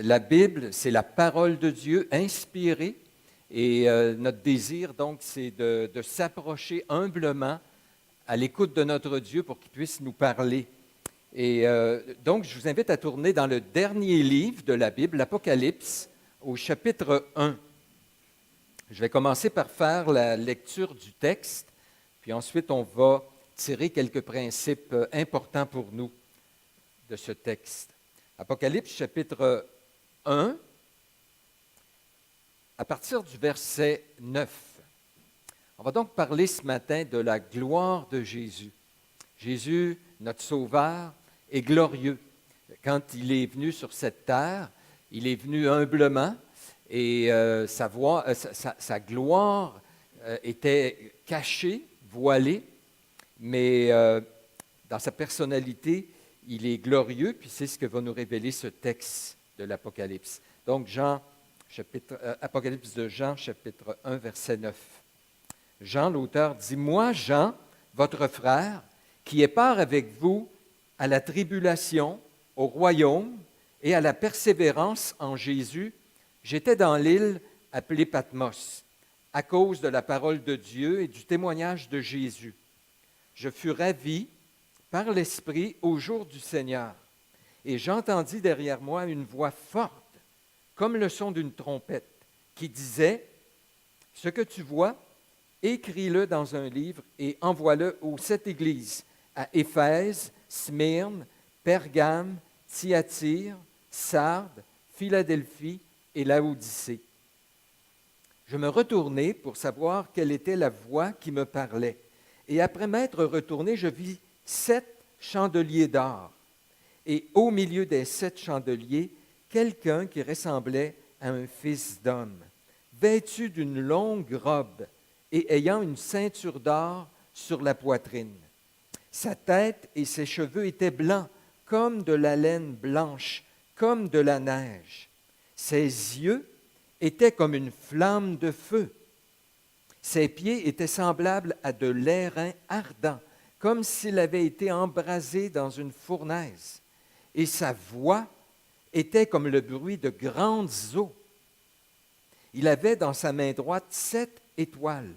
La Bible, c'est la parole de Dieu inspirée et notre désir, donc, c'est de s'approcher humblement à l'écoute de notre Dieu pour qu'il puisse nous parler. Et donc, je vous invite à tourner dans le dernier livre de la Bible, l'Apocalypse, au chapitre 1. Je vais commencer par faire la lecture du texte, puis ensuite on va tirer quelques principes importants pour nous de ce texte. Apocalypse chapitre 1, à partir du verset 9. On va donc parler ce matin de la gloire de Jésus. Jésus, notre Sauveur, est glorieux. Quand il est venu sur cette terre, il est venu humblement et sa gloire était cachée, voilée, mais dans sa personnalité, il est glorieux, puis c'est ce que va nous révéler ce texte de l'Apocalypse. Donc, Apocalypse de Jean, chapitre 1, verset 9. Jean, l'auteur, dit « Moi, Jean, votre frère, qui ai part avec vous à la tribulation, au royaume et à la persévérance en Jésus, j'étais dans l'île appelée Patmos, à cause de la parole de Dieu et du témoignage de Jésus. Je fus ravi par l'Esprit au jour du Seigneur, et j'entendis derrière moi une voix forte, comme le son d'une trompette, qui disait, « Ce que tu vois, écris-le dans un livre et envoie-le aux 7 églises, à Éphèse, Smyrne, Pergame, Thyatire, Sardes, Philadelphie et Laodicée. » Je me retournai pour savoir quelle était la voix qui me parlait. Et après m'être retourné, je vis 7 chandeliers d'or. Et au milieu des 7 chandeliers, quelqu'un qui ressemblait à un fils d'homme, vêtu d'une longue robe et ayant une ceinture d'or sur la poitrine. Sa tête et ses cheveux étaient blancs, comme de la laine blanche, comme de la neige. Ses yeux étaient comme une flamme de feu. Ses pieds étaient semblables à de l'airain ardent, comme s'il avait été embrasé dans une fournaise. Et sa voix était comme le bruit de grandes eaux. Il avait dans sa main droite 7 étoiles.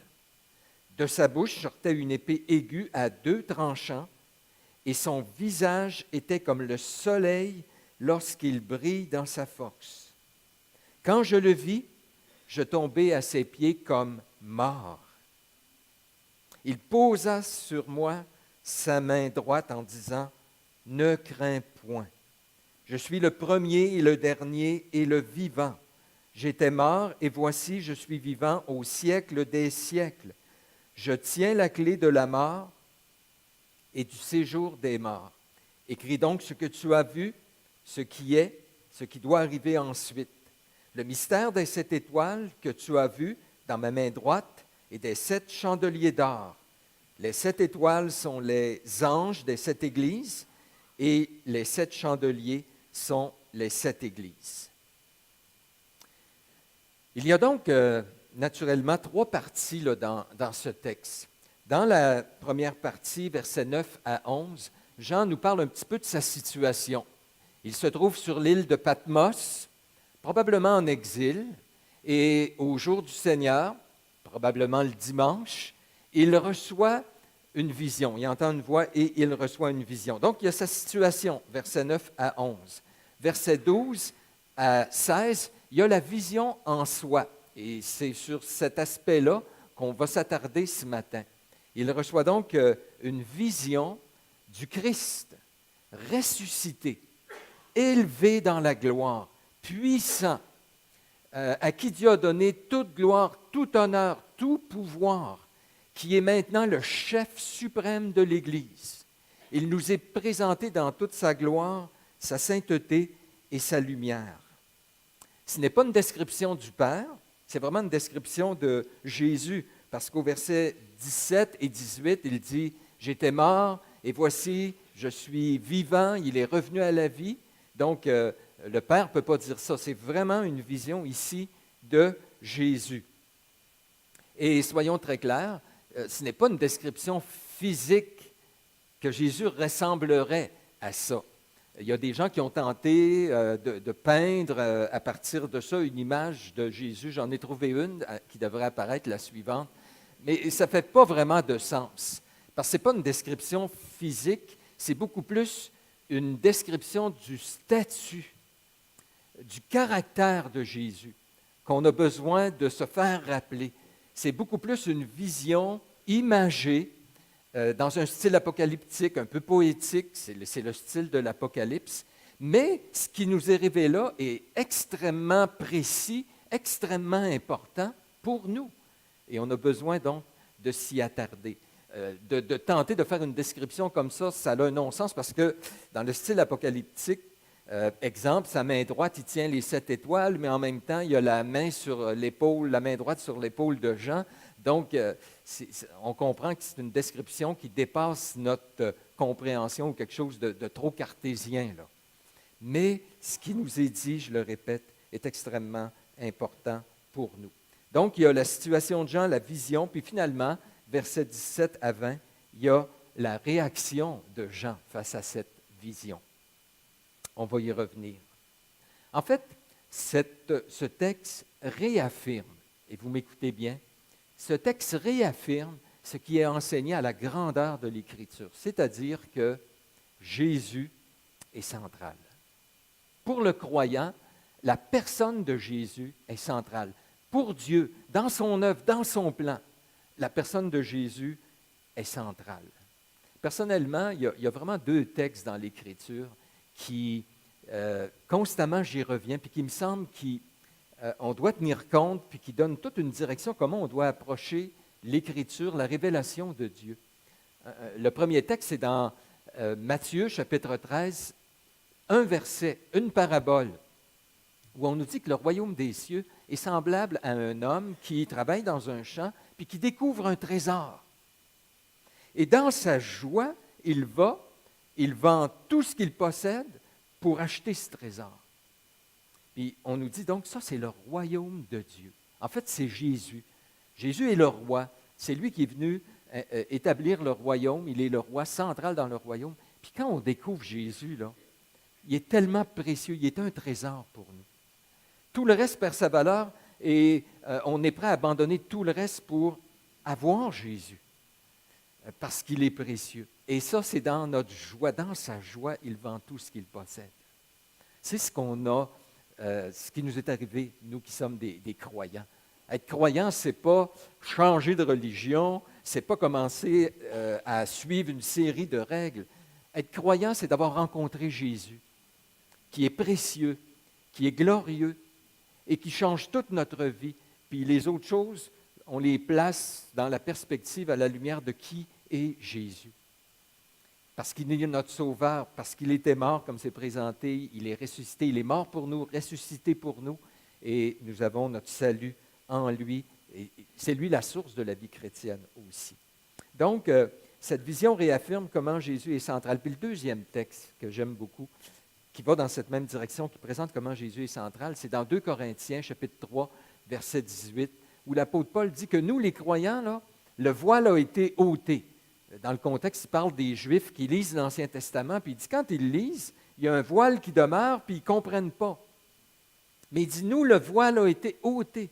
De sa bouche sortait une épée aiguë à 2 tranchants, et son visage était comme le soleil lorsqu'il brille dans sa force. Quand je le vis, je tombai à ses pieds comme mort. Il posa sur moi sa main droite en disant, « Ne crains point. Je suis le premier et le dernier et le vivant. J'étais mort et voici, je suis vivant au siècle des siècles. Je tiens la clé de la mort et du séjour des morts. Écris donc ce que tu as vu, ce qui est, ce qui doit arriver ensuite. Le mystère des 7 étoiles que tu as vu dans ma main droite et des 7 chandeliers d'or. Les 7 étoiles sont les anges des 7 églises et les 7 chandeliers sont les 7 églises. » Il y a donc naturellement 3 parties là, dans ce texte. Dans la première partie, versets 9 à 11, Jean nous parle un petit peu de sa situation. Il se trouve sur l'île de Patmos, probablement en exil, et au jour du Seigneur, probablement le dimanche, il reçoit une vision. Il entend une voix et il reçoit une vision. Donc, il y a sa situation, versets 9 à 11. Versets 12 à 16, il y a la vision en soi. Et c'est sur cet aspect-là qu'on va s'attarder ce matin. Il reçoit donc une vision du Christ ressuscité, élevé dans la gloire, puissant, à qui Dieu a donné toute gloire, tout honneur, tout pouvoir, qui est maintenant le chef suprême de l'Église. Il nous est présenté dans toute sa gloire, sa sainteté et sa lumière. Ce n'est pas une description du Père, c'est vraiment une description de Jésus, parce qu'au verset 17 et 18, il dit « J'étais mort, et voici, je suis vivant, il est revenu à la vie. » Donc, le Père ne peut pas dire ça. C'est vraiment une vision ici de Jésus. Et soyons très clairs, ce n'est pas une description physique que Jésus ressemblerait à ça. Il y a des gens qui ont tenté de peindre à partir de ça une image de Jésus. J'en ai trouvé une qui devrait apparaître, la suivante. Mais ça ne fait pas vraiment de sens. Parce que ce n'est pas une description physique, c'est beaucoup plus une description du statut, du caractère de Jésus qu'on a besoin de se faire rappeler. C'est beaucoup plus une vision imagée dans un style apocalyptique, un peu poétique, c'est le style de l'Apocalypse, mais ce qui nous est révélé là est extrêmement précis, extrêmement important pour nous. Et on a besoin donc de s'y attarder. De tenter de faire une description comme ça a un non-sens parce que dans le style apocalyptique, exemple, sa main droite, il tient les 7 étoiles, mais en même temps, il a la main sur l'épaule, la main droite sur l'épaule de Jean. Donc, on comprend que c'est une description qui dépasse notre compréhension ou quelque chose de trop cartésien, là. Mais ce qui nous est dit, je le répète, est extrêmement important pour nous. Donc, il y a la situation de Jean, la vision, puis finalement, versets 17 à 20, il y a la réaction de Jean face à cette vision. On va y revenir. En fait, ce texte réaffirme, et vous m'écoutez bien, ce texte réaffirme ce qui est enseigné à la grandeur de l'Écriture, c'est-à-dire que Jésus est central. Pour le croyant, la personne de Jésus est centrale. Pour Dieu, dans son œuvre, dans son plan, la personne de Jésus est centrale. Personnellement, il y a vraiment 2 textes dans l'Écriture qui, constamment, j'y reviens, puis qui me semble qu'on doit tenir compte, puis qui donnent toute une direction, comment on doit approcher l'Écriture, la révélation de Dieu. Le premier texte, c'est dans Matthieu, chapitre 13, un verset, une parabole, où on nous dit que le royaume des cieux est semblable à un homme qui travaille dans un champ, puis qui découvre un trésor. Et dans sa joie, il vend tout ce qu'il possède pour acheter ce trésor. Puis on nous dit donc, ça c'est le royaume de Dieu. En fait, c'est Jésus. Jésus est le roi. C'est lui qui est venu établir le royaume. Il est le roi central dans le royaume. Puis quand on découvre Jésus, là, il est tellement précieux, il est un trésor pour nous. Tout le reste perd sa valeur et on est prêt à abandonner tout le reste pour avoir Jésus, parce qu'il est précieux. Et ça, c'est dans notre joie, dans sa joie, il vend tout ce qu'il possède. C'est ce qu'on a, ce qui nous est arrivé, nous qui sommes des croyants. Être croyant, ce n'est pas changer de religion, ce n'est pas commencer à suivre une série de règles. Être croyant, c'est d'avoir rencontré Jésus, qui est précieux, qui est glorieux et qui change toute notre vie. Puis les autres choses, on les place dans la perspective à la lumière de qui est Jésus. Parce qu'il est notre sauveur, parce qu'il était mort comme c'est présenté, il est ressuscité, il est mort pour nous, ressuscité pour nous, et nous avons notre salut en lui. Et c'est lui la source de la vie chrétienne aussi. Donc, cette vision réaffirme comment Jésus est central. Puis le deuxième texte que j'aime beaucoup, qui va dans cette même direction, qui présente comment Jésus est central, c'est dans 2 Corinthiens, chapitre 3, verset 18, où l'apôtre Paul dit que nous, les croyants, là, le voile a été ôté. Dans le contexte, il parle des Juifs qui lisent l'Ancien Testament, puis il dit quand ils lisent, il y a un voile qui demeure, puis ils ne comprennent pas. Mais il dit, nous, le voile a été ôté.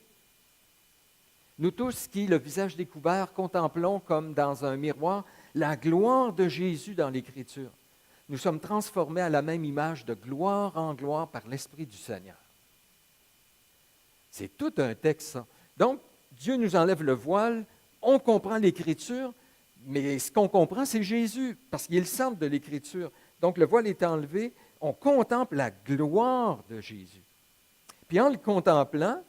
Nous tous qui, le visage découvert, contemplons comme dans un miroir la gloire de Jésus dans l'Écriture. Nous sommes transformés à la même image de gloire en gloire par l'Esprit du Seigneur. C'est tout un texte, ça. Donc, Dieu nous enlève le voile, on comprend l'Écriture, mais ce qu'on comprend, c'est Jésus, parce qu'il est le centre de l'Écriture. Donc, le voile est enlevé, on contemple la gloire de Jésus. Puis en le contemplant,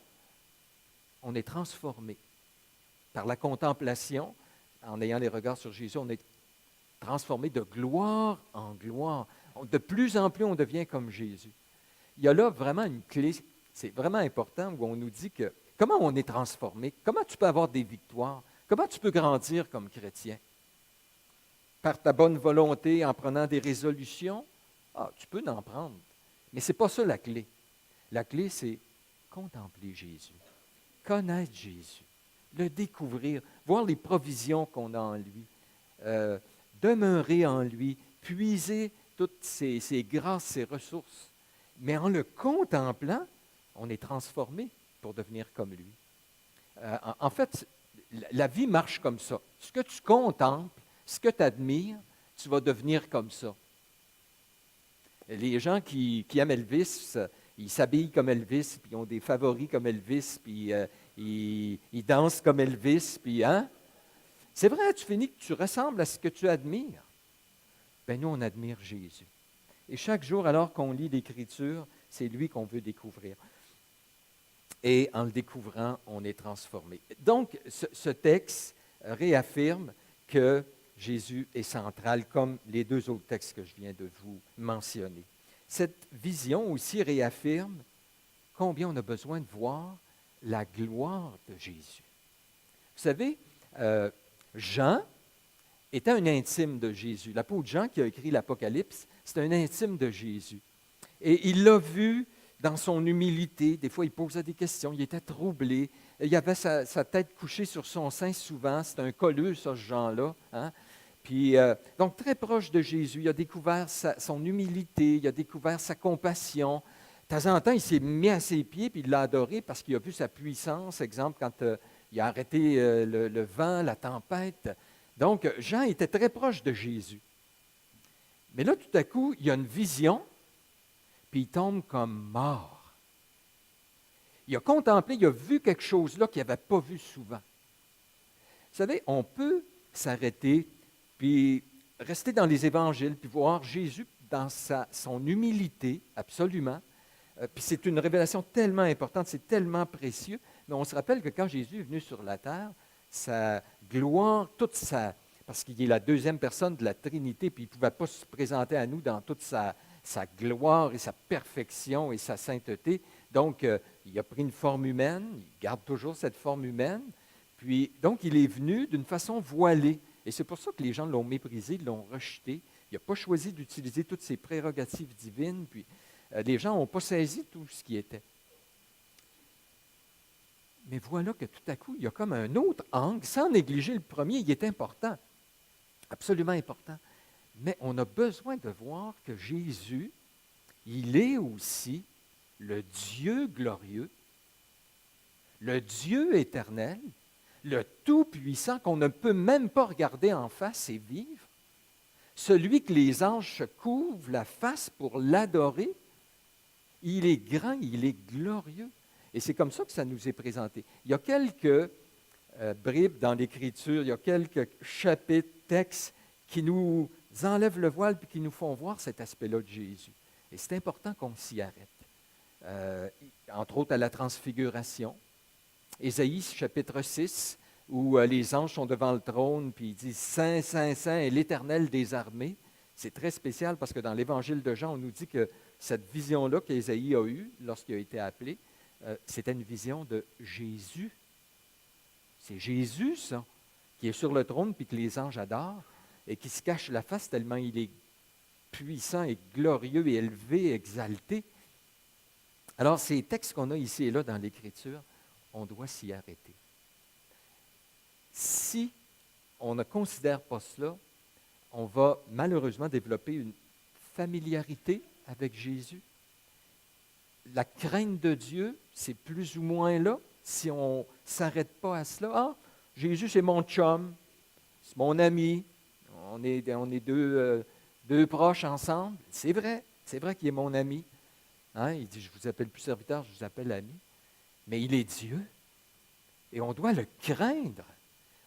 on est transformé. Par la contemplation, en ayant les regards sur Jésus, on est transformé de gloire en gloire. De plus en plus, on devient comme Jésus. Il y a là vraiment une clé, c'est vraiment important, où on nous dit que comment on est transformé, comment tu peux avoir des victoires, comment tu peux grandir comme chrétien. Par ta bonne volonté, en prenant des résolutions, tu peux en prendre. Mais ce n'est pas ça la clé. La clé, c'est contempler Jésus, connaître Jésus, le découvrir, voir les provisions qu'on a en lui, demeurer en lui, puiser toutes ses grâces, ses ressources. Mais en le contemplant, on est transformé pour devenir comme lui. En fait, la vie marche comme ça. Ce que tu contemples, ce que tu admires, tu vas devenir comme ça. Les gens qui aiment Elvis, ils s'habillent comme Elvis, puis ils ont des favoris comme Elvis, puis ils dansent comme Elvis, puis hein? C'est vrai, tu finis que tu ressembles à ce que tu admires. Bien, nous, on admire Jésus. Et chaque jour, alors qu'on lit l'Écriture, c'est lui qu'on veut découvrir. Et en le découvrant, on est transformé. Donc, ce texte réaffirme que Jésus est central, comme les deux autres textes que je viens de vous mentionner. Cette vision aussi réaffirme combien on a besoin de voir la gloire de Jésus. Vous savez, Jean était un intime de Jésus. L'apôtre Jean qui a écrit l'Apocalypse, c'est un intime de Jésus. Et il l'a vu dans son humilité. Des fois, il posait des questions, il était troublé. Il avait sa tête couchée sur son sein souvent. C'est un colleux, ça, ce Jean-là. Hein? Puis, donc, très proche de Jésus, il a découvert son humilité, il a découvert sa compassion. De temps en temps, il s'est mis à ses pieds, puis il l'a adoré parce qu'il a vu sa puissance. Exemple, quand il a arrêté le vent, la tempête. Donc, Jean était très proche de Jésus. Mais là, tout à coup, il y a une vision, puis il tombe comme mort. Il a contemplé, il a vu quelque chose là qu'il n'avait pas vu souvent. Vous savez, on peut s'arrêter, puis rester dans les évangiles, puis voir Jésus dans son humilité, absolument. Puis c'est une révélation tellement importante, c'est tellement précieux. Mais on se rappelle que quand Jésus est venu sur la terre, sa gloire, parce qu'il est la deuxième personne de la Trinité, puis il ne pouvait pas se présenter à nous dans toute sa gloire et sa perfection et sa sainteté. Donc, il a pris une forme humaine, il garde toujours cette forme humaine. Puis, donc, il est venu d'une façon voilée. Et c'est pour ça que les gens l'ont méprisé, l'ont rejeté. Il n'a pas choisi d'utiliser toutes ses prérogatives divines. Puis, les gens n'ont pas saisi tout ce qui était. Mais voilà que tout à coup, il y a comme un autre angle, sans négliger le premier, il est important, absolument important. Mais on a besoin de voir que Jésus, il est aussi le Dieu glorieux, le Dieu éternel, le Tout-Puissant qu'on ne peut même pas regarder en face et vivre, celui que les anges se couvrent la face pour l'adorer. Il est grand, il est glorieux. Et c'est comme ça que ça nous est présenté. Il y a quelques bribes dans l'Écriture, il y a quelques chapitres, textes qui nous enlèvent le voile et qui nous font voir cet aspect-là de Jésus. Et c'est important qu'on s'y arrête. Entre autres à la transfiguration. Ésaïe, chapitre 6, où les anges sont devant le trône, puis ils disent « Saint, Saint, Saint est l'Éternel des armées ». C'est très spécial parce que dans l'Évangile de Jean, on nous dit que cette vision-là qu'Ésaïe a eue lorsqu'il a été appelé, c'était une vision de Jésus. C'est Jésus, ça, qui est sur le trône puis que les anges adorent et qui se cache la face tellement il est puissant et glorieux et élevé, exalté. Alors, ces textes qu'on a ici et là dans l'Écriture, on doit s'y arrêter. Si on ne considère pas cela, on va malheureusement développer une familiarité avec Jésus. La crainte de Dieu, c'est plus ou moins là, si on ne s'arrête pas à cela. Ah, Jésus, c'est mon chum, c'est mon ami, on est deux proches ensemble. C'est vrai qu'il est mon ami. Hein? Il dit, je ne vous appelle plus serviteur, je vous appelle ami. Mais il est Dieu. Et on doit le craindre.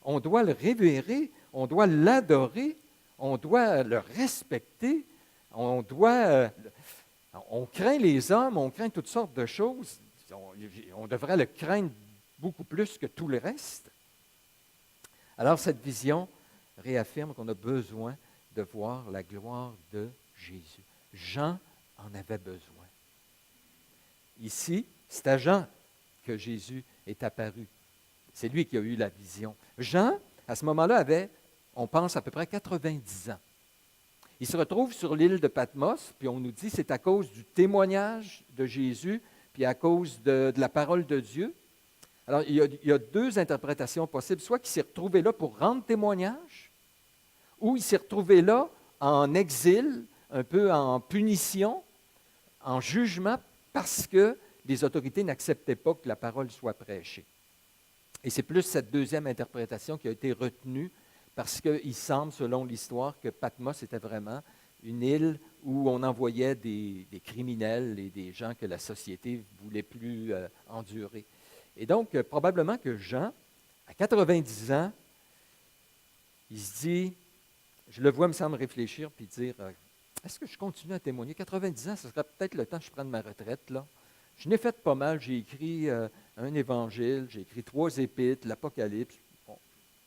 On doit le révérer. On doit l'adorer. On doit le respecter. On craint les hommes, on craint toutes sortes de choses. On devrait le craindre beaucoup plus que tout le reste. Alors, cette vision réaffirme qu'on a besoin de voir la gloire de Jésus. Jean en avait besoin. Ici, c'est à Jean que Jésus est apparu. C'est lui qui a eu la vision. Jean, à ce moment-là, avait, on pense, à peu près 90 ans. Il se retrouve sur l'île de Patmos, puis on nous dit que c'est à cause du témoignage de Jésus, puis à cause de la parole de Dieu. Alors, il y a deux interprétations possibles. Soit qu'il s'est retrouvé là pour rendre témoignage, ou il s'est retrouvé là en exil, un peu en punition, en jugement, parce que les autorités n'acceptaient pas que la parole soit prêchée. Et c'est plus cette deuxième interprétation qui a été retenue, parce qu'il semble, selon l'histoire, que Patmos était vraiment une île où on envoyait des criminels et des gens que la société ne voulait plus endurer. Et donc, probablement que Jean, à 90 ans, il se dit, je le vois, me semble réfléchir, puis dire, est-ce que je continue à témoigner? 90 ans, ce serait peut-être le temps que je prenne ma retraite, là. Je n'ai fait pas mal, j'ai écrit un évangile, j'ai écrit 3 épîtres, l'Apocalypse. Bon,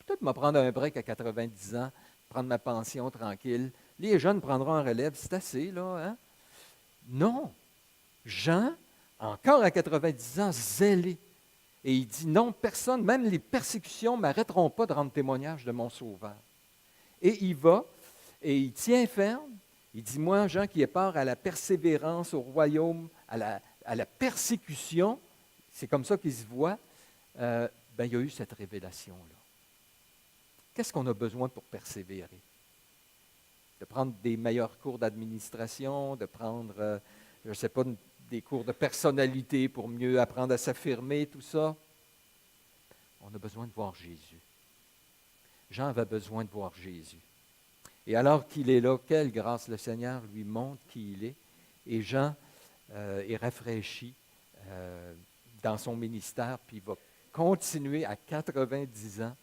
peut-être me prendre un break à 90 ans, prendre ma pension tranquille. Les jeunes prendront un relève, c'est assez, là, hein? Non. Jean, encore à 90 ans, zélé. Et il dit, non, personne, même les persécutions ne m'arrêteront pas de rendre témoignage de mon Sauveur. Et il va, et il tient ferme. Il dit, moi, Jean, qui ai peur à la persévérance, au royaume, à la persécution, c'est comme ça qu'il se voit, il y a eu cette révélation-là. Qu'est-ce qu'on a besoin pour persévérer? De prendre des meilleurs cours d'administration, de prendre, je ne sais pas, des cours de personnalité pour mieux apprendre à s'affirmer, tout ça. On a besoin de voir Jésus. Jean avait besoin de voir Jésus. Et alors qu'il est là, quelle grâce, le Seigneur lui montre qui il est. Et Jean est rafraîchi dans son ministère, puis il va continuer à 90 ans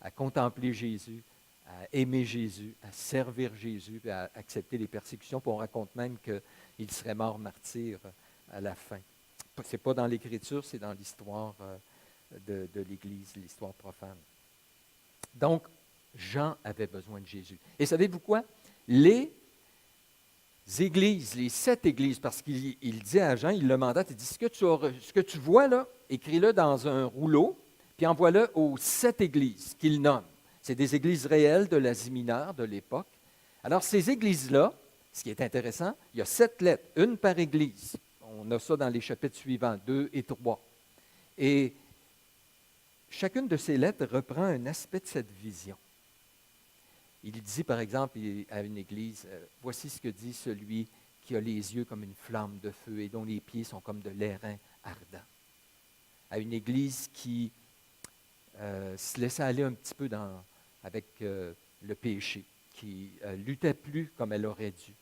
à contempler Jésus, à aimer Jésus, à servir Jésus, puis à accepter les persécutions. Puis on raconte même qu'il serait mort martyr à la fin. Ce n'est pas dans l'Écriture, c'est dans l'histoire de l'Église, l'histoire profane. Donc, Jean avait besoin de Jésus. Et savez-vous quoi? Les églises, les 7 églises, parce qu'il dit à Jean, il le mandate, il dit, ce que tu vois là, écris-le dans un rouleau, puis envoie-le aux 7 églises qu'il nomme. C'est des églises réelles de l'Asie mineure de l'époque. Alors, ces églises-là, ce qui est intéressant, il y a 7 lettres, une par église. On a ça dans les chapitres suivants, 2 et 3. Et chacune de ces lettres reprend un aspect de cette vision. Il dit, par exemple, à une église, « Voici ce que dit celui qui a les yeux comme une flamme de feu et dont les pieds sont comme de l'airain ardent. » À une église qui se laissait aller un petit peu avec le péché, qui ne luttait plus comme elle aurait dû.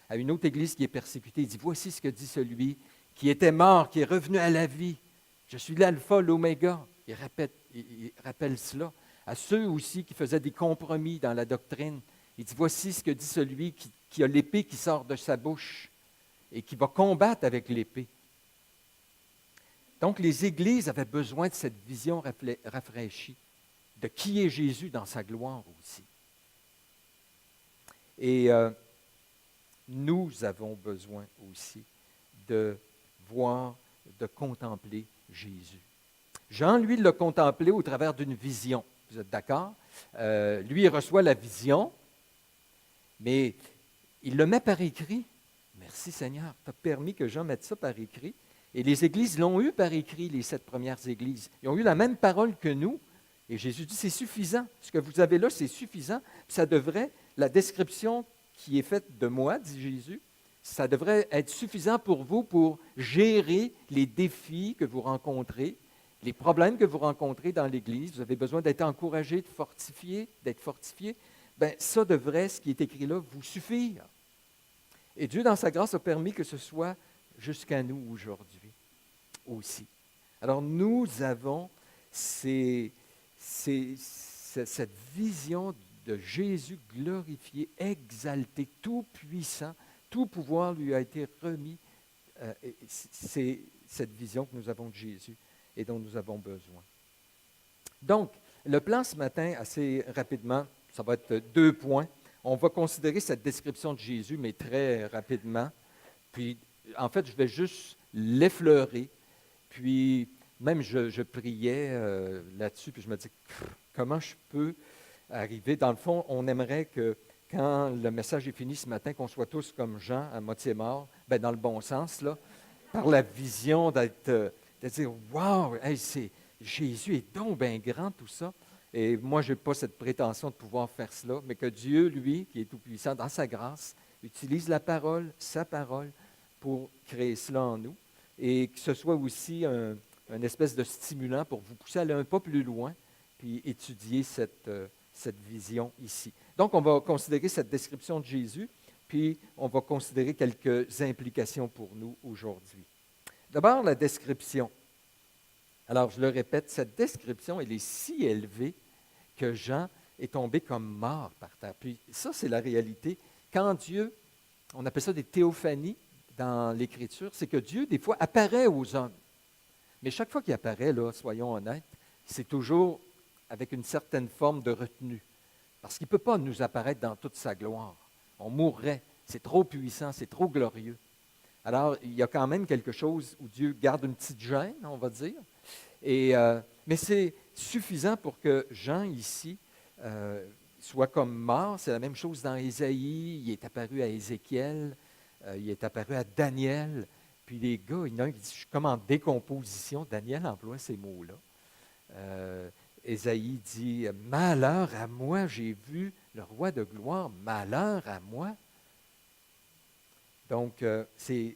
À une autre église qui est persécutée, il dit, « Voici ce que dit celui qui était mort, qui est revenu à la vie. Je suis l'alpha, l'oméga. » Il rappelle cela. À ceux aussi qui faisaient des compromis dans la doctrine, il dit, voici ce que dit celui qui a l'épée qui sort de sa bouche et qui va combattre avec l'épée. Donc, les églises avaient besoin de cette vision rafraîchie de qui est Jésus dans sa gloire aussi. Et nous avons besoin aussi de voir, de contempler Jésus. Jean, lui, l'a contemplé au travers d'une vision. Vous êtes d'accord? Lui, il reçoit la vision, mais il le met par écrit. Merci Seigneur, tu as permis que Jean mette ça par écrit. Et les églises l'ont eu par écrit, les 7 premières églises. Ils ont eu la même parole que nous. Et Jésus dit, c'est suffisant. Ce que vous avez là, c'est suffisant. Puis ça devrait, la description qui est faite de moi, dit Jésus, ça devrait être suffisant pour vous pour gérer les défis que vous rencontrez, les problèmes que vous rencontrez dans l'Église. Vous avez besoin d'être encouragé, d'être fortifié. Bien, ça devrait, ce qui est écrit là, vous suffire. Et Dieu, dans sa grâce, a permis que ce soit jusqu'à nous aujourd'hui aussi. Alors, nous avons cette vision de Jésus glorifié, exalté, tout puissant, tout pouvoir lui a été remis. C'est cette vision que nous avons de Jésus et dont nous avons besoin. Donc, le plan ce matin, assez rapidement, ça va être 2 points. On va considérer cette description de Jésus, mais très rapidement. Puis, en fait, je vais juste l'effleurer. Puis, même je priais là-dessus, puis je me dis, comment je peux arriver? Dans le fond, on aimerait que quand le message est fini ce matin, qu'on soit tous comme Jean, à moitié mort, bien, dans le bon sens, là, par la vision de dire, wow, hey, Jésus est donc bien grand, tout ça. Et moi, je n'ai pas cette prétention de pouvoir faire cela, mais que Dieu, lui, qui est tout-puissant, dans sa grâce, utilise la parole, sa parole, pour créer cela en nous. Et que ce soit aussi un espèce de stimulant pour vous pousser à aller un pas plus loin, puis étudier cette vision ici. Donc, on va considérer cette description de Jésus, puis on va considérer quelques implications pour nous aujourd'hui. D'abord, la description. Alors, je le répète, cette description, elle est si élevée que Jean est tombé comme mort par terre. Puis ça, c'est la réalité. Quand Dieu, on appelle ça des théophanies dans l'Écriture, c'est que Dieu, des fois, apparaît aux hommes. Mais chaque fois qu'il apparaît, là, soyons honnêtes, c'est toujours avec une certaine forme de retenue. Parce qu'il ne peut pas nous apparaître dans toute sa gloire. On mourrait. C'est trop puissant, c'est trop glorieux. Alors, il y a quand même quelque chose où Dieu garde une petite gêne, on va dire. Mais c'est suffisant pour que Jean, ici, soit comme mort. C'est la même chose dans Ésaïe. Il est apparu à Ézéchiel. Il est apparu à Daniel. Puis les gars, il y en a un qui dit, je suis comme en décomposition. Daniel emploie ces mots-là. Ésaïe dit, malheur à moi, j'ai vu le roi de gloire, malheur à moi. Donc, c'est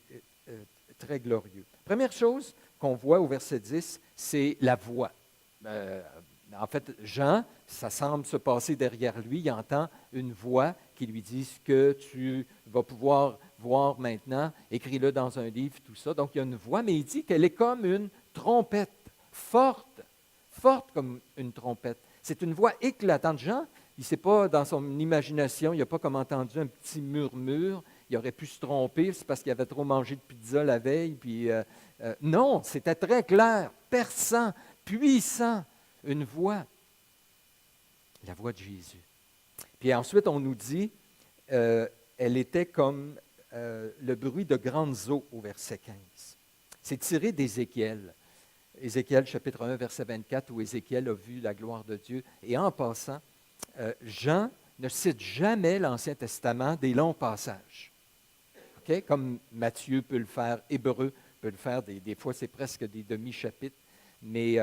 très glorieux. Première chose qu'on voit au verset 10, c'est la voix. En fait, Jean, ça semble se passer derrière lui. Il entend une voix qui lui dit ce que tu vas pouvoir voir maintenant. Écris-le dans un livre, tout ça. Donc, il y a une voix, mais il dit qu'elle est comme une trompette, forte comme une trompette. C'est une voix éclatante. Jean, il ne sait pas, dans son imagination, il n'a pas comme entendu un petit murmure. Il aurait pu se tromper, c'est parce qu'il avait trop mangé de pizza la veille. Puis, non, c'était très clair, perçant, puissant, une voix, la voix de Jésus. Puis ensuite, on nous dit, elle était comme le bruit de grandes eaux au verset 15. C'est tiré d'Ézéchiel. Ézéchiel chapitre 1, verset 24, où Ézéchiel a vu la gloire de Dieu. Et en passant, Jean ne cite jamais l'Ancien Testament des longs passages. Okay? Comme Matthieu peut le faire, Hébreu peut le faire, des fois c'est presque des demi-chapitres. Mais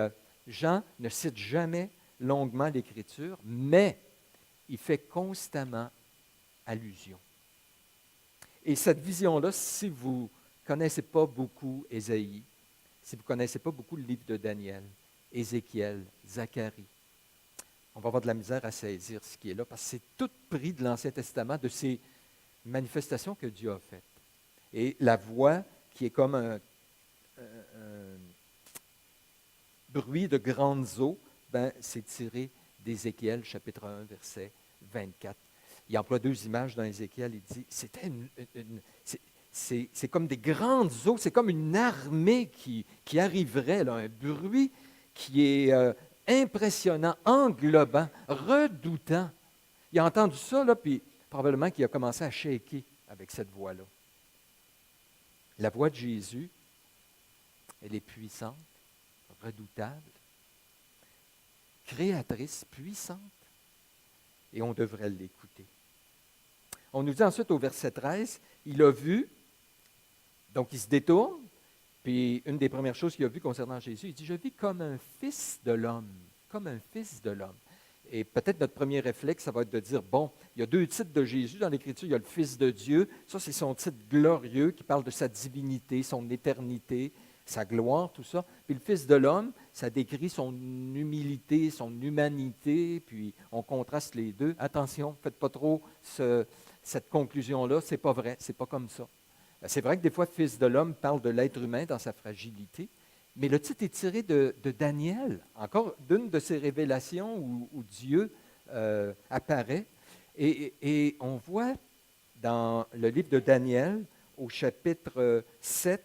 Jean ne cite jamais longuement l'Écriture, mais il fait constamment allusion. Et cette vision-là, si vous ne connaissez pas beaucoup Ésaïe, si vous ne connaissez pas beaucoup le livre de Daniel, Ézéchiel, Zacharie, on va avoir de la misère à saisir ce qui est là, parce que c'est tout pris de l'Ancien Testament, de ces manifestations que Dieu a faites. Et la voix qui est comme un bruit de grandes eaux, c'est tiré d'Ézéchiel, chapitre 1, verset 24. Il emploie deux images dans Ézéchiel. Il dit, c'est comme des grandes eaux, c'est comme une armée qui arriverait, là, un bruit qui est impressionnant, englobant, redoutant. Il a entendu ça, là, puis probablement qu'il a commencé à shaker avec cette voix-là. La voix de Jésus, elle est puissante, redoutable, créatrice, puissante, et on devrait l'écouter. On nous dit ensuite au verset 13, il a vu, donc il se détourne, puis une des premières choses qu'il a vues concernant Jésus, il dit, je vis comme un fils de l'homme, comme un fils de l'homme. Et peut-être notre premier réflexe, ça va être de dire, bon, il y a deux titres de Jésus dans l'Écriture, il y a le Fils de Dieu, ça c'est son titre glorieux qui parle de sa divinité, son éternité, sa gloire, tout ça. Puis le Fils de l'homme, ça décrit son humilité, son humanité, puis on contraste les deux. Attention, ne faites pas trop cette conclusion-là, c'est pas vrai, c'est pas comme ça. C'est vrai que des fois, Fils de l'homme parle de l'être humain dans sa fragilité, mais le titre est tiré de Daniel, encore d'une de ces révélations où Dieu apparaît. Et on voit dans le livre de Daniel, au chapitre 7,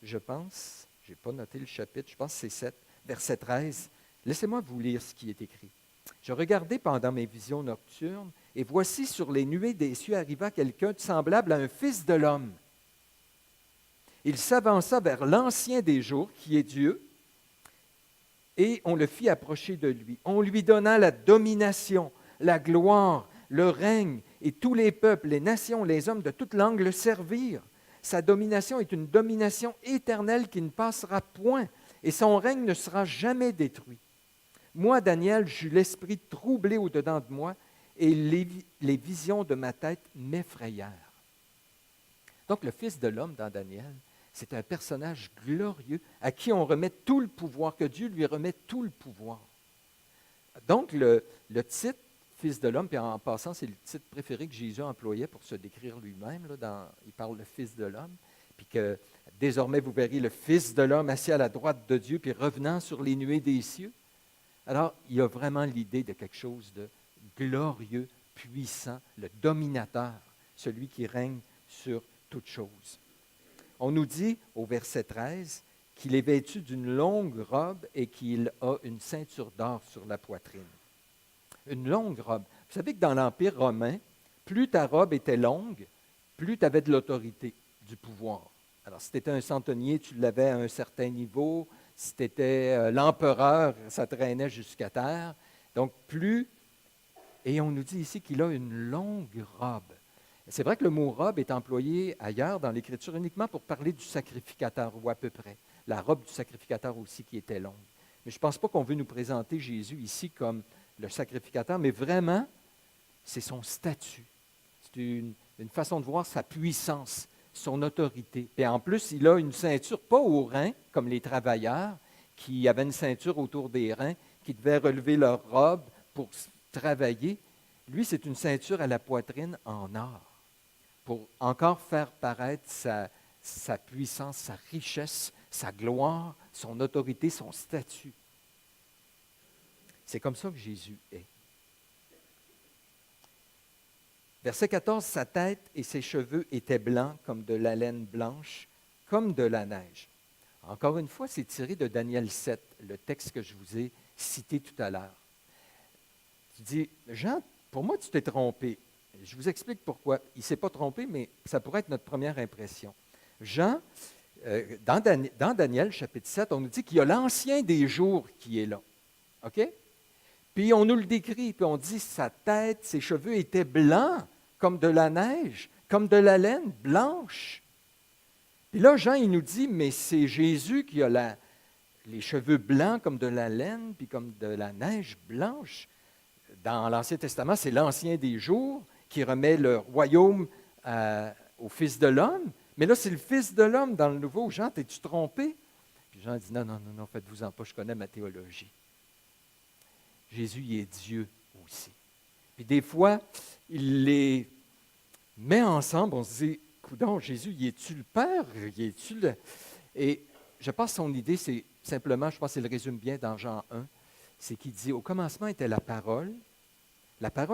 je pense, je n'ai pas noté le chapitre, je pense que c'est 7, verset 13. Laissez-moi vous lire ce qui est écrit. Je regardais pendant mes visions nocturnes, et voici sur les nuées des cieux arriva quelqu'un de semblable à un fils de l'homme. Il s'avança vers l'Ancien des jours, qui est Dieu, et on le fit approcher de lui. On lui donna la domination, la gloire, le règne, et tous les peuples, les nations, les hommes de toute langue le servirent. Sa domination est une domination éternelle qui ne passera point, et son règne ne sera jamais détruit. Moi, Daniel, j'eus l'esprit troublé au-dedans de moi, et les visions de ma tête m'effrayèrent. Donc, le Fils de l'homme dans Daniel, c'est un personnage glorieux à qui on remet tout le pouvoir, que Dieu lui remet tout le pouvoir. Donc, le titre Fils de l'homme, puis en passant, c'est le titre préféré que Jésus employait pour se décrire lui-même. Il parle le Fils de l'homme, puis que désormais vous verrez le Fils de l'homme assis à la droite de Dieu, puis revenant sur les nuées des cieux. Alors, il y a vraiment l'idée de quelque chose de glorieux, puissant, le dominateur, celui qui règne sur toutes choses. On nous dit au verset 13 qu'il est vêtu d'une longue robe et qu'il a une ceinture d'or sur la poitrine. Une longue robe. Vous savez que dans l'Empire romain, plus ta robe était longue, plus tu avais de l'autorité, du pouvoir. Alors, si tu étais un centenier, tu l'avais à un certain niveau. Si tu étais l'empereur, ça traînait jusqu'à terre. Donc, plus. Et on nous dit ici qu'il a une longue robe. C'est vrai que le mot robe est employé ailleurs dans l'Écriture uniquement pour parler du sacrificateur, ou à peu près. La robe du sacrificateur aussi qui était longue. Mais je ne pense pas qu'on veut nous présenter Jésus ici comme le sacrificateur, mais vraiment, c'est son statut. C'est une façon de voir sa puissance, son autorité. Et en plus, il a une ceinture, pas aux reins, comme les travailleurs, qui avaient une ceinture autour des reins, qui devaient relever leur robe pour travailler. Lui, c'est une ceinture à la poitrine en or, pour encore faire paraître sa puissance, sa richesse, sa gloire, son autorité, son statut. C'est comme ça que Jésus est. Verset 14, sa tête et ses cheveux étaient blancs comme de la laine blanche, comme de la neige. Encore une fois, c'est tiré de Daniel 7, le texte que je vous ai cité tout à l'heure. Tu dis, Jean, pour moi, tu t'es trompé. Je vous explique pourquoi. Il ne s'est pas trompé, mais ça pourrait être notre première impression. Jean, dans Daniel, chapitre 7, on nous dit qu'il y a l'Ancien des jours qui est là. OK? Puis on nous le décrit, puis on dit sa tête, ses cheveux étaient blancs, comme de la neige, comme de la laine blanche. Puis là, Jean, il nous dit, mais c'est Jésus qui a les cheveux blancs comme de la laine, puis comme de la neige blanche. Dans l'Ancien Testament, c'est l'Ancien des jours qui remet le royaume au Fils de l'homme. Mais là, c'est le Fils de l'homme dans le Nouveau. Jean, t'es-tu trompé? Puis Jean dit, non, faites-vous-en pas, je connais ma théologie. Jésus, il est Dieu aussi. Puis des fois, il les met ensemble, on se dit, coudonc, Jésus, y es-tu le Père? Y es-tu le... Et je pense que son idée, c'est simplement, je pense qu'il le résume bien dans Jean 1, c'est qu'il dit, au commencement était la parole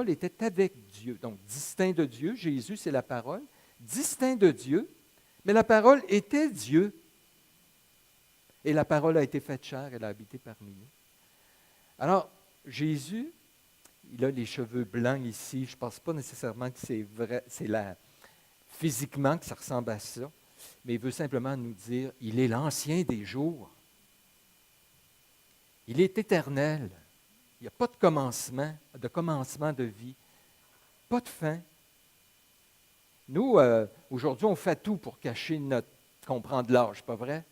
était avec Dieu, donc distinct de Dieu, Jésus, c'est la parole, distinct de Dieu, mais la parole était Dieu. Et la parole a été faite chair, elle a habité parmi nous. Alors, Jésus, il a les cheveux blancs ici. Je ne pense pas nécessairement que c'est vrai, physiquement que ça ressemble à ça, mais il veut simplement nous dire, il est l'Ancien des jours. Il est éternel. Il n'y a pas de commencement de vie, pas de fin. Nous, aujourd'hui, on fait tout pour cacher qu'on prend de l'âge, pas vrai?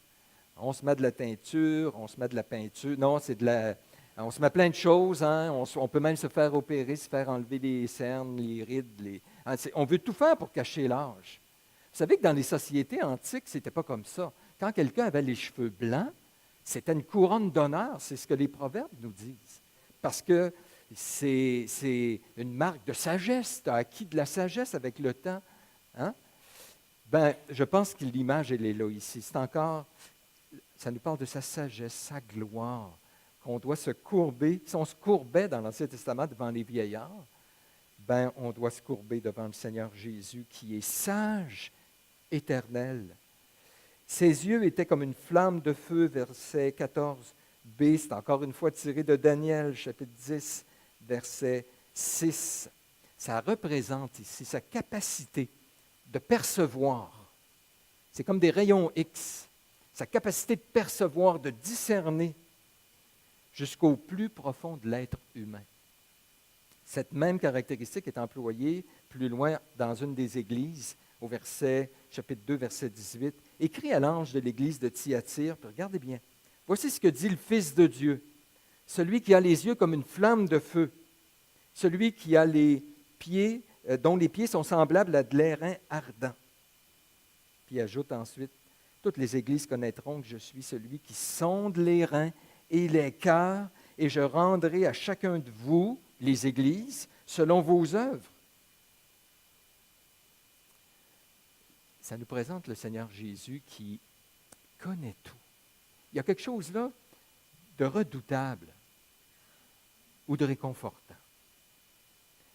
On se met de la teinture, on se met de la peinture. Non, on se met plein de choses. Hein? On peut même se faire opérer, se faire enlever les cernes, les rides. On veut tout faire pour cacher l'âge. Vous savez que dans les sociétés antiques, ce n'était pas comme ça. Quand quelqu'un avait les cheveux blancs, c'était une couronne d'honneur. C'est ce que les proverbes nous disent. Parce que c'est une marque de sagesse. Tu as acquis de la sagesse avec le temps. Hein? Je pense que l'image, elle est là ici. C'est encore, ça nous parle de sa sagesse, sa gloire, qu'on doit se courber. Si on se courbait dans l'Ancien Testament devant les vieillards, on doit se courber devant le Seigneur Jésus qui est sage, éternel. Ses yeux étaient comme une flamme de feu, verset 14b. C'est encore une fois tiré de Daniel, chapitre 10, verset 6. Ça représente ici sa capacité de percevoir. C'est comme des rayons X. Sa capacité de percevoir, de discerner jusqu'au plus profond de l'être humain. Cette même caractéristique est employée plus loin dans une des églises, au chapitre 2, verset 18, écrit à l'ange de l'église de Thyatire. Puis regardez bien. Voici ce que dit le Fils de Dieu, celui qui a les yeux comme une flamme de feu, celui qui a les pieds, dont les pieds sont semblables à de l'airain ardent. Puis il ajoute ensuite, toutes les églises connaîtront que je suis celui qui sonde les reins et les cœurs, et je rendrai à chacun de vous, les églises, selon vos œuvres. Ça nous présente le Seigneur Jésus qui connaît tout. Il y a quelque chose là de redoutable ou de réconfortant.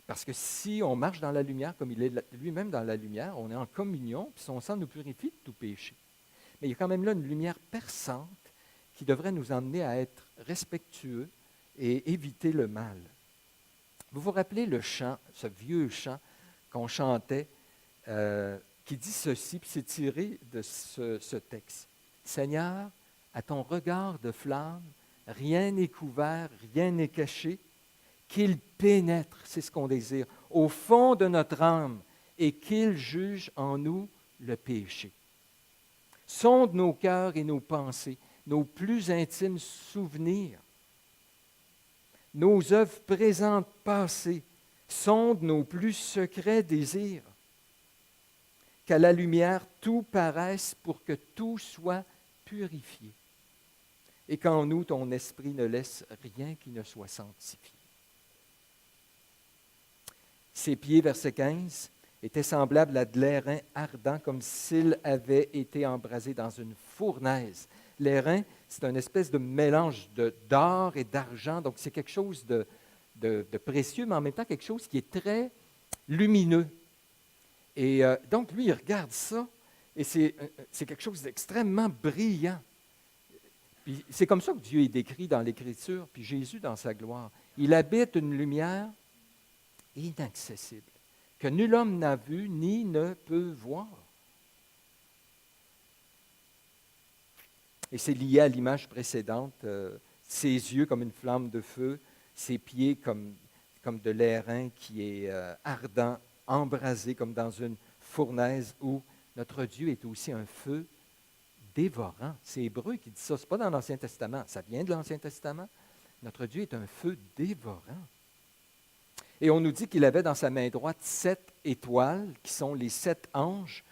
Parce que si on marche dans la lumière comme il est lui-même dans la lumière, on est en communion, puis son sang nous purifie de tout péché. Mais il y a quand même là une lumière perçante qui devrait nous emmener à être respectueux et éviter le mal. Vous vous rappelez le chant, ce vieux chant qu'on chantait, qui dit ceci, puis c'est tiré de ce texte. Seigneur, à ton regard de flamme, rien n'est couvert, rien n'est caché, qu'il pénètre, c'est ce qu'on désire, au fond de notre âme et qu'il juge en nous le péché. Sonde nos cœurs et nos pensées, nos plus intimes souvenirs, nos œuvres présentes, passées, sonde nos plus secrets désirs. Qu'à la lumière tout paraisse pour que tout soit purifié. Et qu'en nous, ton esprit ne laisse rien qui ne soit sanctifié. Ses pieds, verset 15, étaient semblables à de l'airain ardent, comme s'il avait été embrasé dans une fournaise. L'airain, c'est une espèce de mélange d'or et d'argent, donc c'est quelque chose de précieux, mais en même temps quelque chose qui est très lumineux. Et donc, lui, il regarde ça, et c'est quelque chose d'extrêmement brillant. Puis c'est comme ça que Dieu est décrit dans l'Écriture, puis Jésus dans sa gloire. Il habite une lumière inaccessible, que nul homme n'a vu ni ne peut voir. Et c'est lié à l'image précédente, ses yeux comme une flamme de feu, ses pieds comme de l'airain qui est ardent, embrasé comme dans une fournaise où notre Dieu est aussi un feu dévorant. C'est Hébreu qui dit ça, ce n'est pas dans l'Ancien Testament, ça vient de l'Ancien Testament. Notre Dieu est un feu dévorant. Et on nous dit qu'il avait dans sa main droite 7 étoiles, qui sont les 7 anges.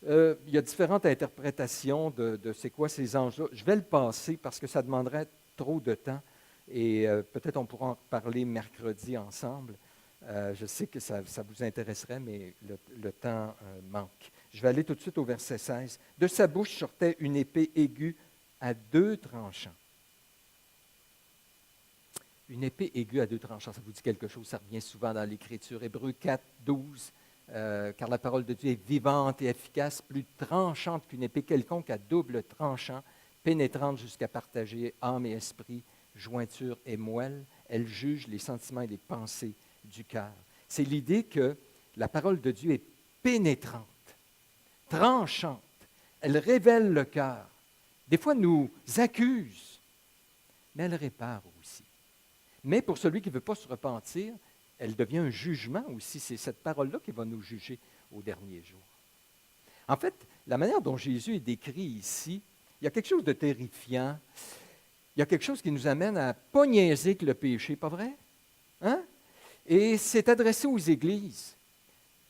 Il y a différentes interprétations de c'est quoi ces anges-là. Je vais le passer parce que ça demanderait trop de temps et peut-être on pourra en parler mercredi ensemble. Je sais que ça vous intéresserait, mais le temps manque. Je vais aller tout de suite au verset 16. De sa bouche sortait une épée aiguë à 2 tranchants. Une épée aiguë à 2 tranchants, ça vous dit quelque chose, ça revient souvent dans l'Écriture. Hébreux 4, 12, car la parole de Dieu est vivante et efficace, plus tranchante qu'une épée quelconque à double tranchant, pénétrante jusqu'à partager âme et esprit, jointure et moelle. Elle juge les sentiments et les pensées du cœur. C'est l'idée que la parole de Dieu est pénétrante, tranchante. Elle révèle le cœur. Des fois, nous accuse, mais elle répare aussi. Mais pour celui qui ne veut pas se repentir, elle devient un jugement aussi. C'est cette parole-là qui va nous juger au dernier jour. En fait, la manière dont Jésus est décrit ici, il y a quelque chose de terrifiant. Il y a quelque chose qui nous amène à ne pas niaiser que le péché, pas vrai? Hein? Et c'est adressé aux églises.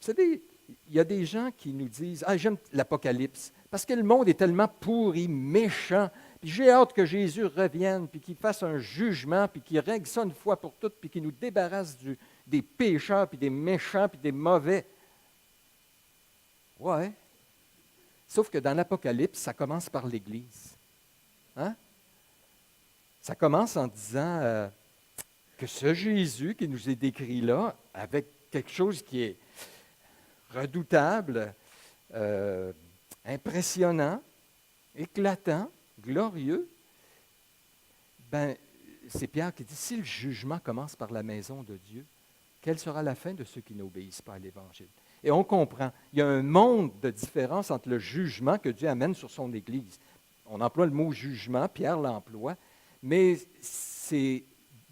Vous savez, il y a des gens qui nous disent « Ah, j'aime l'Apocalypse, parce que le monde est tellement pourri, méchant, puis j'ai hâte que Jésus revienne, puis qu'il fasse un jugement, puis qu'il règle ça une fois pour toutes, puis qu'il nous débarrasse des pécheurs, puis des méchants, puis des mauvais. » Ouais. Sauf que dans l'Apocalypse, ça commence par l'Église. Hein? Ça commence en disant que ce Jésus qui nous est décrit là, avec quelque chose qui est redoutable, impressionnant, éclatant, glorieux, ben, c'est Pierre qui dit, si le jugement commence par la maison de Dieu, quelle sera la fin de ceux qui n'obéissent pas à l'Évangile? Et on comprend, il y a un monde de différence entre le jugement que Dieu amène sur son Église. On emploie le mot jugement, Pierre l'emploie, mais c'est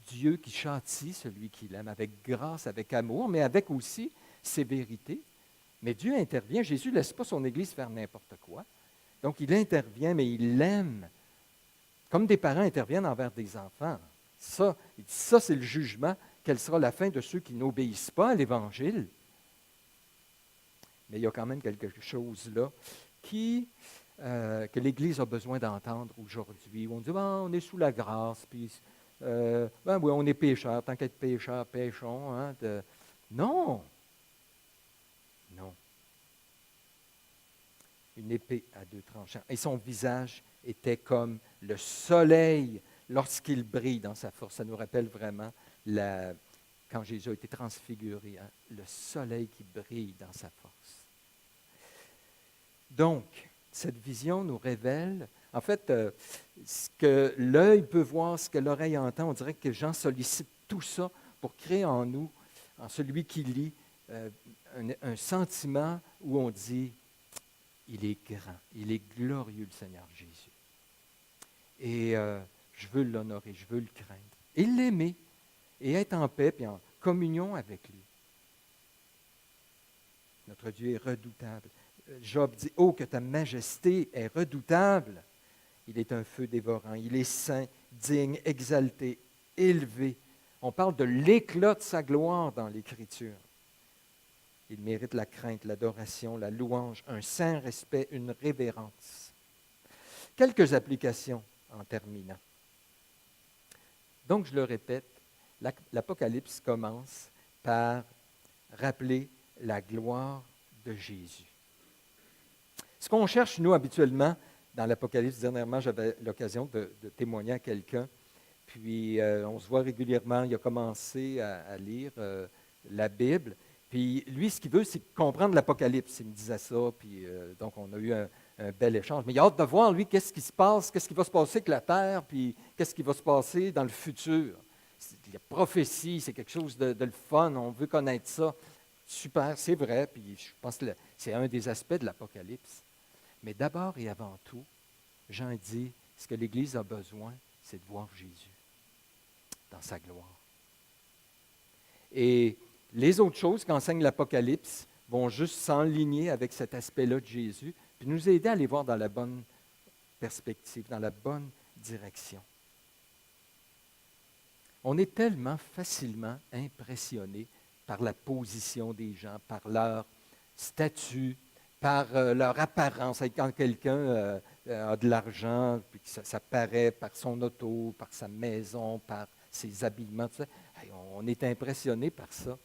Dieu qui châtie celui qu'il aime avec grâce, avec amour, mais avec aussi sévérité. Mais Dieu intervient. Jésus ne laisse pas son Église faire n'importe quoi. Donc, il intervient, mais il l'aime. Comme des parents interviennent envers des enfants. Ça, il dit, ça, c'est le jugement. Quelle sera la fin de ceux qui n'obéissent pas à l'Évangile? mais il y a quand même quelque chose là que l'Église a besoin d'entendre aujourd'hui. Où on dit, ben, on est sous la grâce, puis ben oui, on est pécheurs, tant qu'être pécheurs, péchons. Hein, Non, non. Une épée à deux tranchants. Et son visage était comme le soleil lorsqu'il brille dans sa force. Ça nous rappelle vraiment quand Jésus a été transfiguré, hein, le soleil qui brille dans sa force. Donc, cette vision nous révèle, en fait, ce que l'œil peut voir, ce que l'oreille entend. On dirait que Jean sollicite tout ça pour créer en nous, en celui qui lit, un sentiment où on dit, il est grand, il est glorieux, le Seigneur Jésus. Et je veux l'honorer, je veux le craindre. Et l'aimer, et être en paix, puis en communion avec lui. Notre Dieu est redoutable. Job dit, oh, que ta majesté est redoutable. Il est un feu dévorant, il est saint, digne, exalté, élevé. On parle de l'éclat de sa gloire dans l'Écriture. Il mérite la crainte, l'adoration, la louange, un saint respect, une révérence. Quelques applications en terminant. Donc, je le répète, l'Apocalypse commence par rappeler la gloire de Jésus. Ce qu'on cherche, nous, habituellement, dans l'Apocalypse, dernièrement, j'avais l'occasion de témoigner à quelqu'un, puis on se voit régulièrement, il a commencé à lire la Bible, puis lui, ce qu'il veut, c'est comprendre l'Apocalypse. Il me disait ça, puis donc on a eu un bel échange. Mais il a hâte de voir, lui, qu'est-ce qui se passe, qu'est-ce qui va se passer avec la Terre, puis qu'est-ce qui va se passer dans le futur. La prophétie, c'est quelque chose de le fun, on veut connaître ça. Super, c'est vrai, puis je pense que c'est un des aspects de l'Apocalypse. Mais d'abord et avant tout, Jean dit, ce que l'Église a besoin, c'est de voir Jésus dans sa gloire. Et les autres choses qu'enseigne l'Apocalypse vont juste s'enligner avec cet aspect-là de Jésus, puis nous aider à les voir dans la bonne perspective, dans la bonne direction. On est tellement facilement impressionné par la position des gens, par leur statut, par leur apparence. Quand quelqu'un a de l'argent, puis que ça paraît par son auto, par sa maison, par ses habillements, tout ça, on est impressionné par ça.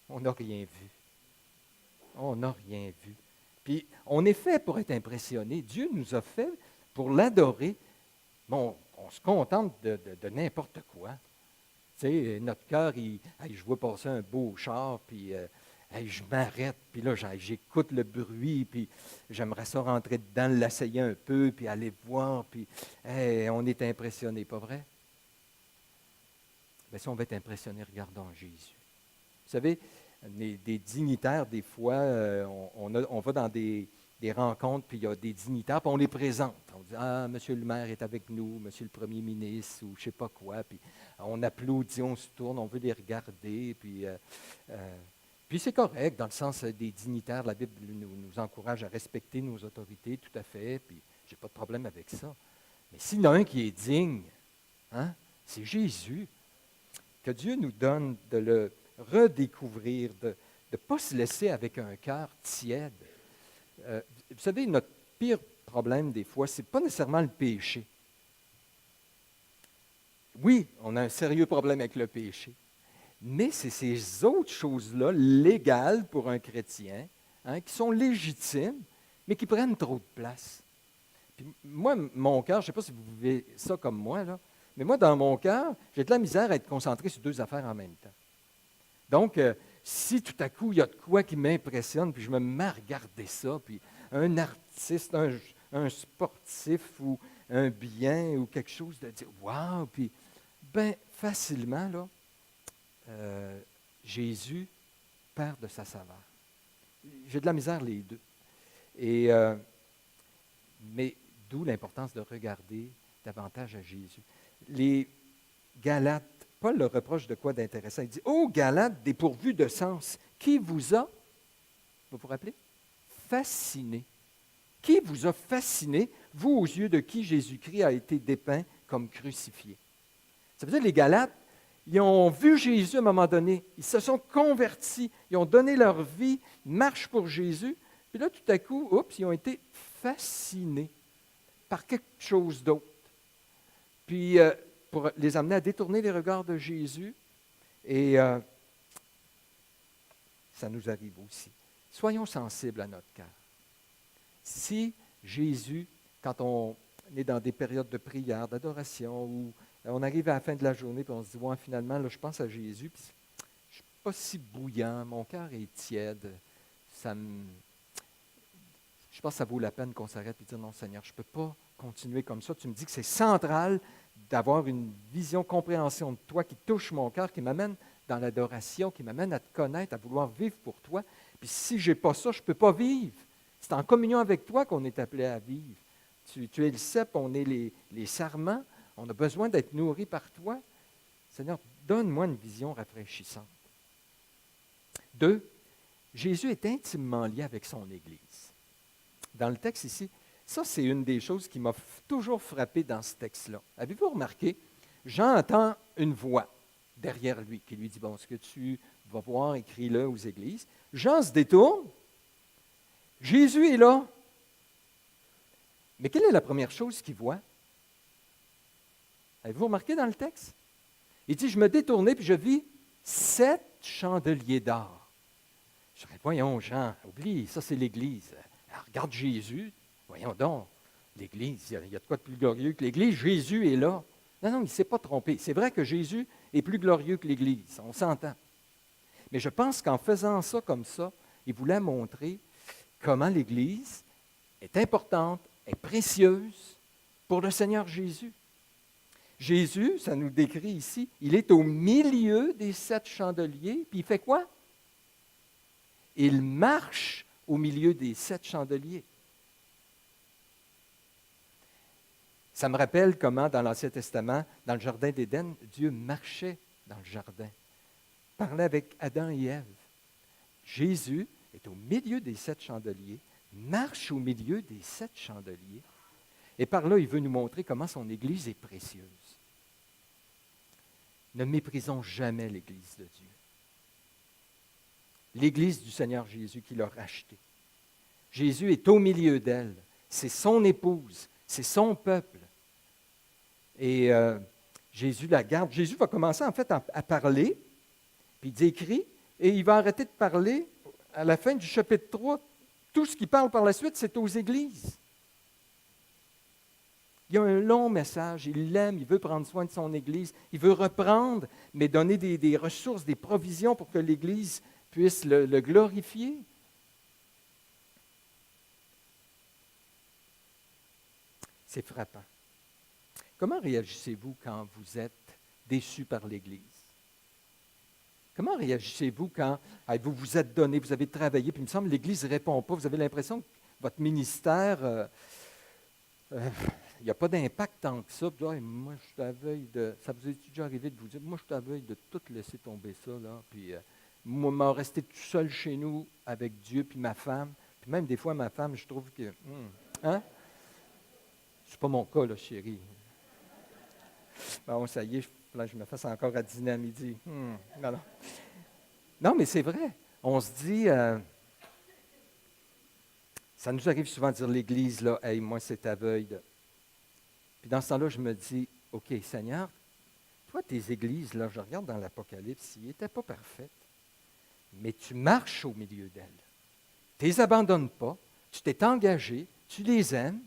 On n'a rien vu. On n'a rien vu. Puis, on est fait pour être impressionné. Dieu nous a fait pour l'adorer. Bon, on se contente de n'importe quoi. Tu sais, notre cœur, je vois passer un beau char, puis je m'arrête, puis là, j'écoute le bruit, puis j'aimerais ça rentrer dedans, l'essayer un peu, puis aller voir, puis on est impressionné, pas vrai? Bien, si on veut être impressionné, regardons Jésus. Vous savez, des dignitaires, des fois, on va dans des rencontres, puis il y a des dignitaires, puis on les présente. On dit, ah, monsieur le maire est avec nous, monsieur le premier ministre, ou je ne sais pas quoi, puis on applaudit, on se tourne, on veut les regarder, puis c'est correct, dans le sens des dignitaires, la Bible nous encourage à respecter nos autorités, tout à fait, puis je n'ai pas de problème avec ça. Mais s'il y en a un qui est digne, hein, c'est Jésus. Que Dieu nous donne de le redécouvrir, de ne pas se laisser avec un cœur tiède. Vous savez, notre pire problème des fois, ce n'est pas nécessairement le péché. Oui, on a un sérieux problème avec le péché, mais c'est ces autres choses-là, légales pour un chrétien, hein, qui sont légitimes, mais qui prennent trop de place. Puis moi, mon cœur, je ne sais pas si vous vivez ça comme moi, là, mais moi, dans mon cœur, j'ai de la misère à être concentré sur deux affaires en même temps. Donc, si tout à coup, il y a de quoi qui m'impressionne, puis je me mets à regarder ça, puis un artiste, un sportif ou un bien ou quelque chose de dire, waouh, puis bien facilement, là, Jésus perd de sa saveur. J'ai de la misère les deux. Mais d'où l'importance de regarder davantage à Jésus. Les Galates, Paul leur reproche de quoi d'intéressant? Il dit, ô Galates, dépourvus de sens, qui vous a, vous vous rappelez, fasciné? Qui vous a fasciné, vous aux yeux de qui Jésus-Christ a été dépeint comme crucifié? Ça veut dire les Galates, ils ont vu Jésus à un moment donné. Ils se sont convertis. Ils ont donné leur vie, marche pour Jésus. Puis là, tout à coup, oups, ils ont été fascinés par quelque chose d'autre. Puis, pour les amener à détourner les regards de Jésus. Et ça nous arrive aussi. Soyons sensibles à notre cœur. Si Jésus, quand on est dans des périodes de prière, d'adoration, où on arrive à la fin de la journée et on se dit, ouais, finalement, là, je pense à Jésus, puis je ne suis pas si bouillant, mon cœur est tiède, je pense que ça vaut la peine qu'on s'arrête et dire, non, Seigneur, je ne peux pas continuer comme ça. Tu me dis que c'est central d'avoir une vision, compréhension de toi qui touche mon cœur, qui m'amène dans l'adoration, qui m'amène à te connaître, à vouloir vivre pour toi. Puis si je n'ai pas ça, je ne peux pas vivre. C'est en communion avec toi qu'on est appelé à vivre. Tu es le cep, on est les sarments. On a besoin d'être nourris par toi. Seigneur, donne-moi une vision rafraîchissante. 2, Jésus est intimement lié avec son Église. Dans le texte ici, ça c'est une des choses qui m'a toujours frappé dans ce texte-là. Avez-vous remarqué? Jean entend une voix derrière lui qui lui dit, bon, ce que tu vas voir, écris-le aux églises. Jean se détourne. Jésus est là. Mais quelle est la première chose qu'il voit? Avez-vous remarqué dans le texte? Il dit, je me détournais puis je vis 7 chandeliers d'or. Je dirais, voyons Jean, oublie, ça c'est l'Église. Alors, regarde Jésus, voyons donc, l'Église, il y a de quoi de plus glorieux que l'Église, Jésus est là. Non, il ne s'est pas trompé. C'est vrai que Jésus est plus glorieux que l'Église, on s'entend. Mais je pense qu'en faisant ça comme ça, il voulait montrer comment l'Église est importante, est précieuse pour le Seigneur Jésus. Jésus, ça nous décrit ici, il est au milieu des 7 chandeliers, puis il fait quoi? Il marche au milieu des 7 chandeliers. Ça me rappelle comment, dans l'Ancien Testament, dans le Jardin d'Éden, Dieu marchait dans le jardin, parlait avec Adam et Ève. Jésus est au milieu des 7 chandeliers, marche au milieu des 7 chandeliers, et par là, il veut nous montrer comment son Église est précieuse. Ne méprisons jamais l'Église de Dieu. L'Église du Seigneur Jésus qui l'a rachetée. Jésus est au milieu d'elle. C'est son épouse, c'est son peuple. Et Jésus la garde. Jésus va commencer en fait à parler, puis il dit écrit, et il va arrêter de parler à la fin du chapitre 3. Tout ce qu'il parle par la suite, c'est aux églises. Il y a un long message, il l'aime, il veut prendre soin de son Église, il veut reprendre, mais donner des ressources, des provisions pour que l'Église puisse le glorifier. C'est frappant. Comment réagissez-vous quand vous êtes déçu par l'Église? Comment réagissez-vous quand vous vous êtes donné, vous avez travaillé, puis il me semble que l'Église ne répond pas, vous avez l'impression que votre ministère... il n'y a pas d'impact tant que ça. Puis, moi, je suis à veille de... Ça vous est déjà arrivé de vous dire, moi, je suis à veille de tout laisser tomber ça, là. Puis, moi, m'a resté tout seul chez nous avec Dieu, puis ma femme. Puis même des fois, ma femme, je trouve que... Hein? C'est pas mon cas, là, chérie. Bon, ça y est, là, je me fasse encore à dîner à midi. Non. Non, mais c'est vrai. On se dit... ça nous arrive souvent de dire l'Église, là, « Hey, moi, c'est aveugle. » Puis dans ce temps-là, je me dis, « OK, Seigneur, toi, tes églises, là, je regarde dans l'Apocalypse, ils n'étaient pas parfaites, mais tu marches au milieu d'elles. Tu ne les abandonnes pas, tu t'es engagé, tu les aimes,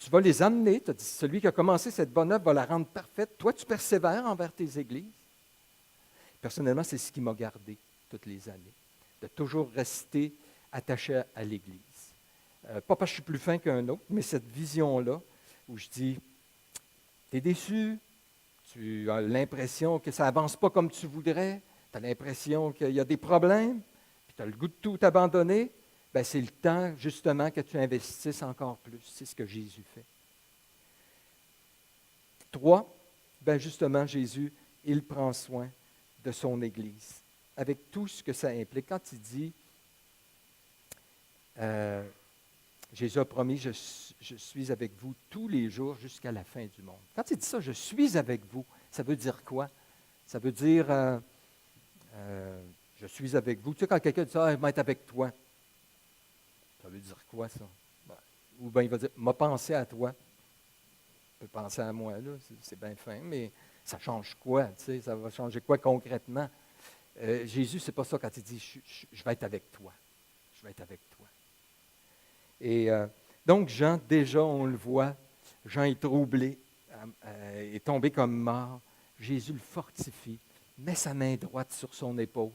tu vas les emmener, tu as dit, celui qui a commencé cette bonne œuvre va la rendre parfaite. Toi, tu persévères envers tes églises. » Personnellement, c'est ce qui m'a gardé toutes les années, de toujours rester attaché à l'Église. Pas parce que je suis plus fin qu'un autre, mais cette vision-là, où je dis, tu es déçu, tu as l'impression que ça n'avance pas comme tu voudrais, tu as l'impression qu'il y a des problèmes, puis tu as le goût de tout abandonner, bien, c'est le temps justement que tu investisses encore plus. C'est ce que Jésus fait. 3, bien justement, Jésus, il prend soin de son Église, avec tout ce que ça implique. Quand il dit, Jésus a promis, je suis avec vous tous les jours jusqu'à la fin du monde. Quand il dit ça, je suis avec vous, ça veut dire quoi? Ça veut dire, je suis avec vous. Tu sais, quand quelqu'un dit ça, je vais être avec toi. Ça veut dire quoi, ça? Ben, ou bien il va dire, m'a pensé à toi. Tu peux penser à moi, là, c'est bien fin, mais ça change quoi? Tu sais, ça va changer quoi concrètement? Jésus, c'est pas ça quand il dit, je vais être avec toi. Je vais être avec toi. Et donc, Jean, déjà, on le voit, Jean est troublé, est tombé comme mort. Jésus le fortifie, met sa main droite sur son épaule.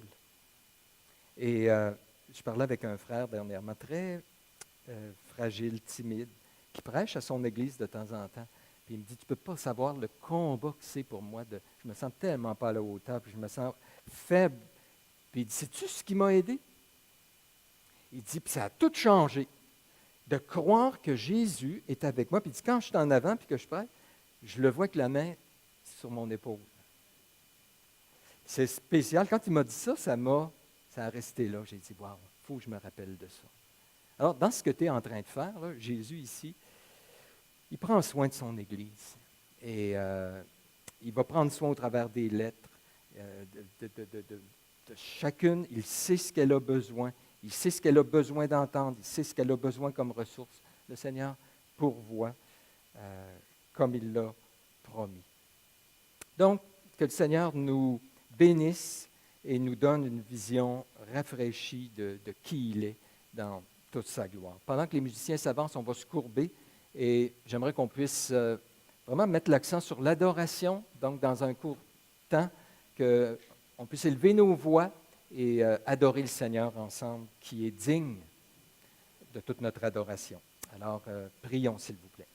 Et je parlais avec un frère dernièrement, très fragile, timide, qui prêche à son église de temps en temps. Puis il me dit, tu ne peux pas savoir le combat que c'est pour moi. Je me sens tellement pas à la hauteur, puis je me sens faible. Puis il dit, sais-tu ce qui m'a aidé? Il dit, puis ça a tout changé. De croire que Jésus est avec moi. Puis il dit, quand je suis en avant puis que je prêche, je le vois avec la main sur mon épaule. C'est spécial. Quand il m'a dit ça, ça a resté là. J'ai dit, wow, il faut que je me rappelle de ça. Alors, dans ce que tu es en train de faire, là, Jésus ici, il prend soin de son Église. Et il va prendre soin au travers des lettres de chacune. Il sait ce qu'elle a besoin. Il sait ce qu'elle a besoin d'entendre. Il sait ce qu'elle a besoin comme ressource. Le Seigneur pourvoit comme il l'a promis. Donc, que le Seigneur nous bénisse et nous donne une vision rafraîchie de qui il est dans toute sa gloire. Pendant que les musiciens s'avancent, on va se courber et j'aimerais qu'on puisse vraiment mettre l'accent sur l'adoration, donc dans un court temps, qu'on puisse élever nos voix et adorer le Seigneur ensemble, qui est digne de toute notre adoration. Alors, prions s'il vous plaît.